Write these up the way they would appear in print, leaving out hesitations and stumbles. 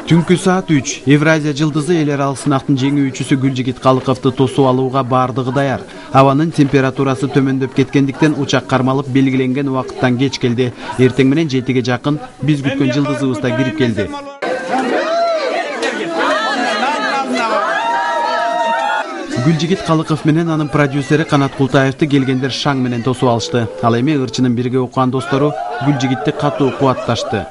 Түнкү саат 3 Евразия жылдызы эл аралык сынактын жеңүүчүсү Гүлжигит Калыковду тосуп алууга бардыгы даяр. Абанын температурасы төмөндөп кеткендиктен учак кармалып белгиленген убакыттан кеч келди. Эртең менен 7ге жакын биз күткөн жылдызыбыз да кирип келди. Гүлжигит Калыков менен анын продюсери Канат Култаевди келгендер шаң менен тосуп алышты. Ал эми ырчынын бирге окуган достору Гүлжигитти катуу кубатташты.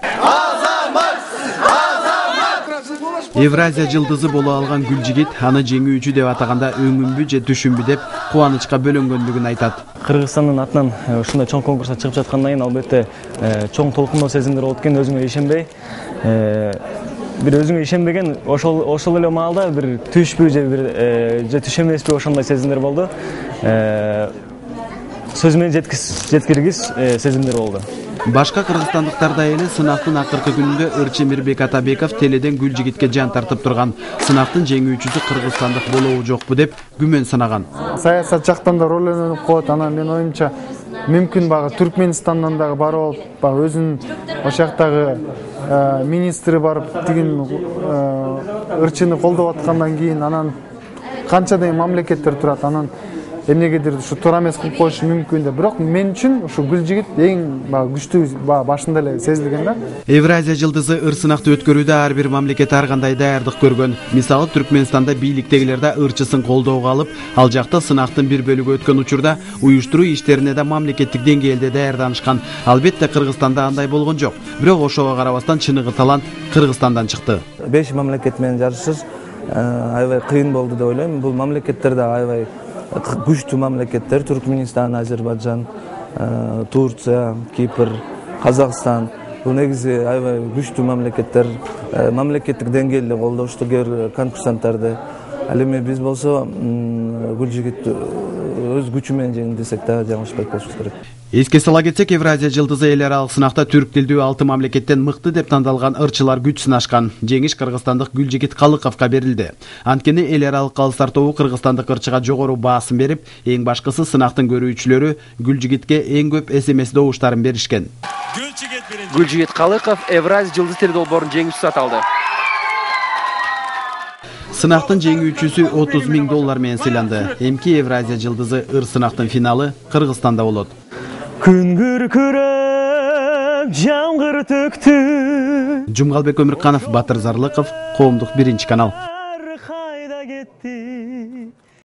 Евразия жылдызы боло алган Гүлжигит аны жеңүүчү деп атаганда өңүмбү же түшүмбү деп кубанычка бөлөнгөндүгүн айтат. Кыргызстандын атынан ушундай чоң конкурска чыгып жаткандан кийин албетте чоң толкундоо сезимдер болот экен, өзүңө ишенбей. Бир өзүңө ишенбеген ошол эле маалда бир түшпү же түш эмеспи ошондой сезимдер болду. Сөз менен жеткиргис сезимдер болду. Башка кыргызстандыктар да эле сынактын акыркы күнүндө ырчы Мирбек Атабеков теледен Гүлжигитке жан тартып турган. Сынактын жеңүүчүсү кыргызстандык болобу жокпу деп күмөн санаган. Саясат жактан да роль ойноп коет. Анан мен оюмча мүмкүн багы Түркменистандан дагы барып алып, багы өзүнүн ошол жактагы министри барып тигин ырчыны колдоп аткандан кийин анан канчадан мамлекеттер турат, анан эмнегедир ушу туура эмес кылып коюшу мүмкүн да. Бирок мен үчүн ушу Гүлжигит эң күчтүү башында эле сезилген да. Евразия жылдызы ыр сынакты өткөрүүдө ар бир мамлекет ар кандай даярдык көргөн. Мисалы Түркменстанда бийликтегилер да ырчысын колдоого алып, ал жакта сынактын бир бөлүгү өткөн учурда уюштуруу иштерине да мамлекеттик деңгээлде даярданышкан. Албетте Кыргызстанда андай болгон жок. Бирок ошого карабастан чыныгы талант Кыргызстандан чыкты. 5 мамлекет менен жарышыбыз аябай кыйын болду деп ойлойм. Бул мамлекеттер да аябай күчтүү мамлекеттер: Түркменистан, Азербайджан, Турция, Кипр, Казакстан. Бул негизи аябай күчтүү мамлекеттер, мамлекеттик деңгээлде колдошту конкурсанттарды. Ал эми биз болсо Гүлжигит өз күчү менен жеңди десек да жаңылышпайт болушубуз керек. Эске сала кетсек, Евразия жылдызы эл аралык сынакта түрк тилдүү 6 мамлекеттен мыкты деп тандалган ырчылар күч сынашкан. Жеңиш кыргызстандык Гүлжигит Калыковго берилди. Анткени эл аралык калыстар тобу кыргызстандык ырчыга жогору баасын берип, эң башкысы сынактын көрүүчүлөрү Гүлжигитке эң көп SMS добуштарын беришкен. Гүлжигит Калыков Евразия жылдыз теледолбоорунун жеңүүчүсү аталды. Сынактын жеңүүчүсү $30,000 менен сыйланды. Эмки Евразия жылдызы ыр сынактын финалы Кыргызстанда болот. Күн күркүрөп, жамгыр төктү. Жумгалбек Өмүрканов, Батыр Зарлыков, Коомдук 1 канал.